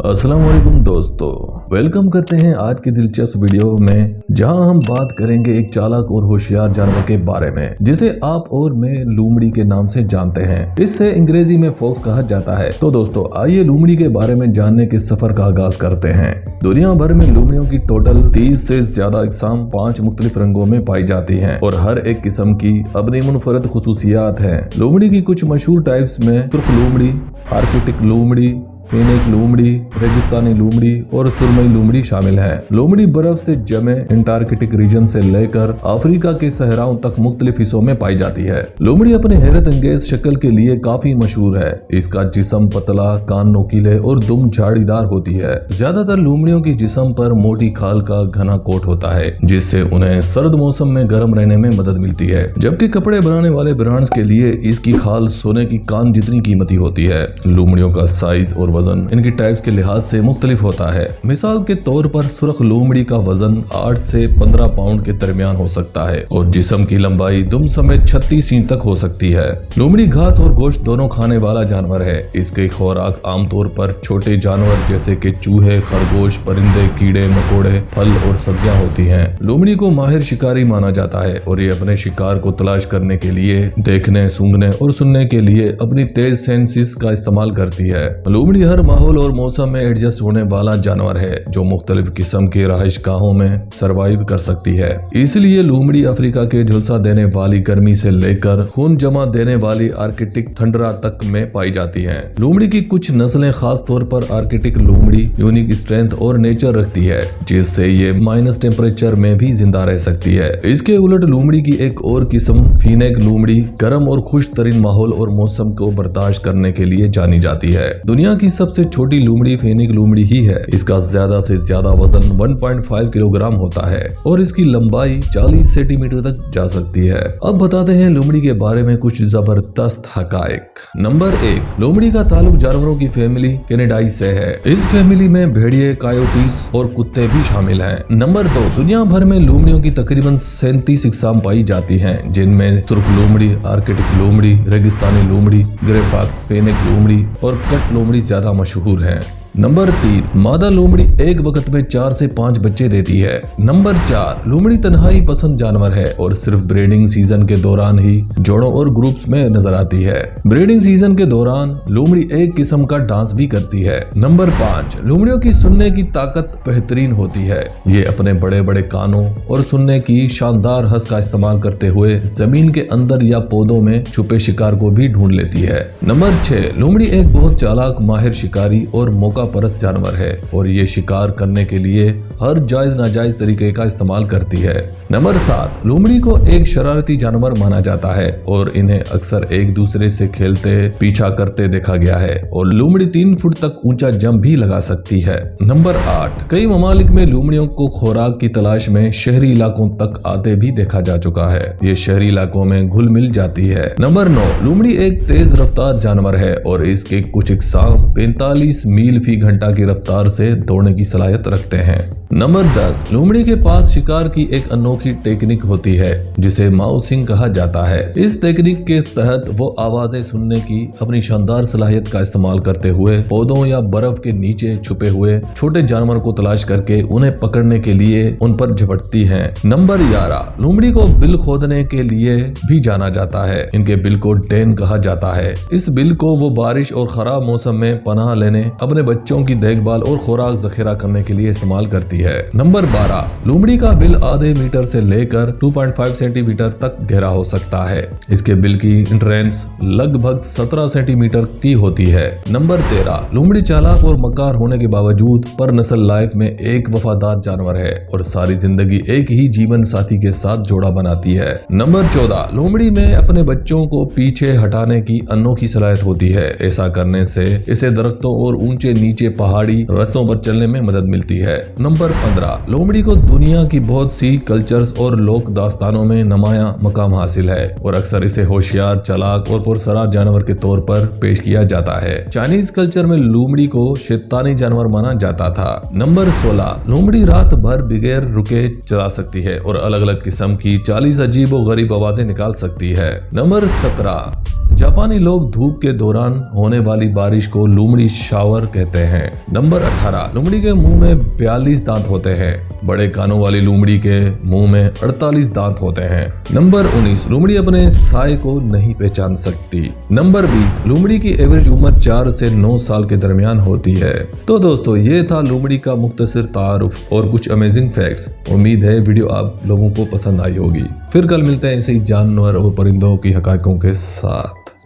अस्सलाम वालेकुम दोस्तों, वेलकम करते हैं आज की दिलचस्प वीडियो में, जहां हम बात करेंगे एक चालाक और होशियार जानवर के बारे में जिसे आप और मैं लूमड़ी के नाम से जानते हैं। इससे अंग्रेजी में फॉक्स कहा जाता है। तो दोस्तों आइए लूमड़ी के बारे में जानने के सफर का आगाज करते हैं। दुनिया भर में लूमड़ियों की टोटल 30 से ज्यादा इकसाम 5 मुख्तलिफ रंगों में पाई जाती हैं और हर एक किस्म की अपनी मुनफरद खुसूसियात हैं। लूमड़ी की कुछ मशहूर टाइप्स में सुर्ख लूमड़ी, आर्कटिक लूमड़ी, फेनिक लूमड़ी, रेगिस्तानी लूमड़ी और सुरमई लूमड़ी शामिल है। लूमड़ी बर्फ से जमे अंटार्कटिक रीजन से लेकर अफ्रीका के सहराओं तक मुख्तलिफ हिस्सों में पाई जाती है। लूमड़ी अपने हैरत अंगेज शक्ल के लिए काफी मशहूर है। इसका जिस्म पतला, कान नोकीले और दुम झाड़ीदार होती है। ज्यादातर लूमड़ियों की जिस्म पर मोटी खाल का घना कोट होता है, जिससे उन्हें सर्द मौसम में गर्म रहने में मदद मिलती है। जबकि कपड़े बनाने वाले ब्रांड्स के लिए इसकी खाल सोने की कान जितनी कीमती होती है। लूमड़ियों का साइज और वजन इनकी टाइप्स के लिहाज से मुख्तलिफ होता है। मिसाल के तौर पर सुर्ख लूमड़ी का वजन 8 से 15 पाउंड के दरमियान हो सकता है और जिस्म की लंबाई दुम समेत 36 इंच तक हो सकती है। लूमड़ी घास और गोश्त दोनों खाने वाला जानवर है। इसके खुराक आमतौर पर छोटे जानवर जैसे कि चूहे, खरगोश, परिंदे, कीड़े मकोड़े, फल और सब्जियां होती हैं। लूमड़ी को माहिर शिकारी माना जाता है और ये अपने शिकार को तलाश करने के लिए देखने, सूंघने और सुनने के लिए अपनी तेज सेंसेस का इस्तेमाल करती है। लूमड़ी हर माहौल और मौसम में एडजस्ट होने वाला जानवर है जो मुख्तलिफ किस्म के रहायशगाहों में सरवाइव कर सकती है। इसलिए लूमड़ी अफ्रीका के झुलसा देने वाली गर्मी से लेकर खून जमा देने वाली आर्कटिक ठंडरा तक में पाई जाती है। लूमड़ी की कुछ नस्लें खास तौर पर आर्कटिक लूमड़ी यूनिक स्ट्रेंथ और नेचर रखती है, जिससे ये माइनस टेम्परेचर में भी जिंदा रह सकती है। इसके उलट लूमड़ी की एक और किस्म फेनिक लूमड़ी गर्म और खुश तरीन माहौल और मौसम को बर्दाश्त करने के लिए जानी जाती है। दुनिया की सबसे छोटी लूमड़ी फेनिक लूमड़ी ही है। इसका ज्यादा से ज्यादा वजन 1.5 किलोग्राम होता है और इसकी लंबाई 40 सेंटीमीटर तक जा सकती है। अब बताते हैं लूमड़ी के बारे में कुछ जबरदस्त हकायक। नंबर 1, लूमड़ी का ताल्लुक जानवरों की फैमिली कैनेडाई से है। इस फैमिली में भेड़िए, कायोटीस और कुत्ते भी शामिल हैं। नंबर 2, दुनिया भर में लूमड़ियों की तकरीबन 37 इकसाम पाई जाती हैं, जिनमें सुर्ख लूमड़ी, आर्कटिक लूमड़ी, रेगिस्तानी लूमड़ी, ग्रे फॉक्स, फेनिक लूमड़ी और कट लूमड़ी ज्यादा मशहूर है। नंबर 3, मादा लूमड़ी एक वक्त में 4 से 5 बच्चे देती है। नंबर 4, लूमड़ी तन्हाई पसंद जानवर है और सिर्फ ब्रीडिंग सीजन के दौरान ही जोड़ों और ग्रुप्स में नजर आती है। ब्रीडिंग सीजन के दौरान लूमड़ी एक किस्म का डांस भी करती है। नंबर 5, लूमड़ियों की सुनने की ताकत बेहतरीन होती है। ये अपने बड़े बड़े कानों और सुनने की शानदार हंस का इस्तेमाल करते हुए जमीन के अंदर या पौधों में छुपे शिकार को भी ढूंढ लेती है। नंबर 6, लूमड़ी एक बहुत चालाक, माहिर शिकारी और मौका परस्त जानवर है और ये शिकार करने के लिए हर जायज नाजायज तरीके का इस्तेमाल करती है। नंबर 7, लूमड़ी को एक शरारती जानवर माना जाता है और इन्हें अक्सर एक दूसरे से खेलते, पीछा करते देखा गया है और लूमड़ी 3 फुट तक ऊंचा जंप भी लगा सकती है। नंबर 8, कई ममालिक में लूमड़ियों को खुराक की तलाश में शहरी इलाकों तक आते भी देखा जा चुका है। ये शहरी इलाकों में घुल मिल जाती है। नंबर 9, लूमड़ी एक तेज रफ्तार जानवर है और इसके कुछ इकसाम 45 मील फी घंटा की रफ्तार से दौड़ने की सलाहियत रखते हैं। नंबर 10, लूमड़ी के पास शिकार की एक अनोखी टेक्निक होती है जिसे माउसिंग कहा जाता है। इस टेक्निक के तहत वो आवाजें सुनने की अपनी शानदार सलाहियत का इस्तेमाल करते हुए पौधों या बर्फ के नीचे छुपे हुए छोटे जानवर को तलाश करके उन्हें पकड़ने के लिए उन पर झपटती हैं। नंबर 11, लूमड़ी को बिल खोदने के लिए भी जाना जाता है। इनके बिल को डेन कहा जाता है। इस बिल को वो बारिश और खराब मौसम में पनाह लेने, अपने बच्चों की देखभाल और खुराक जखीरा करने के लिए इस्तेमाल करती है। नंबर 12, लूमड़ी का बिल आधे मीटर से लेकर 2.5 सेंटीमीटर तक गहरा हो सकता है। इसके बिल की एंट्रेंस लगभग 17 सेंटीमीटर की होती है। नंबर 13, लूमड़ी चालाक और मक्कार होने के बावजूद पर नस्ल लाइफ में एक वफादार जानवर है और सारी जिंदगी एक ही जीवन साथी के साथ जोड़ा बनाती है। नंबर 14, लूमड़ी में अपने बच्चों को पीछे हटाने की अनोखी सलाहियत होती है। ऐसा करने से इसे दरख्तों और ऊंचे नीचे पहाड़ी रास्तों पर चलने में मदद मिलती है। नंबर 15, लूमड़ी को दुनिया की बहुत सी कल्चर्स और लोक दास्तानों में नुमाया मकाम हासिल है और अक्सर इसे होशियार, चालाक और पुरसरार जानवर के तौर पर पेश किया जाता है। चाइनीज कल्चर में लूमड़ी को शैतानी जानवर माना जाता था। नंबर 16, लूमड़ी रात भर बगैर रुके चला सकती है और अलग अलग किस्म की 40 अजीब और गरीब आवाजें निकाल सकती है। नंबर 17, जापानी लोग धूप के दौरान होने वाली बारिश को लूमड़ी शावर कहते हैं। नंबर 18, लोमड़ी के मुंह में 42 दांत होते हैं। बड़े कानों वाली लोमड़ी के मुंह में 48 दांत होते हैं। नंबर 19, लोमड़ी अपने साय को नहीं पहचान सकती। नंबर 20, लोमड़ी की एवरेज उम्र 4 से 9 साल के दरमियान होती है। तो दोस्तों ये था लोमड़ी का मुख्तसर तारुफ और कुछ अमेजिंग फैक्ट्स। उम्मीद है वीडियो आप लोगों को पसंद आई होगी। फिर कल मिलते हैं ऐसे ही जानवर और परिंदों की हकाकों के साथ।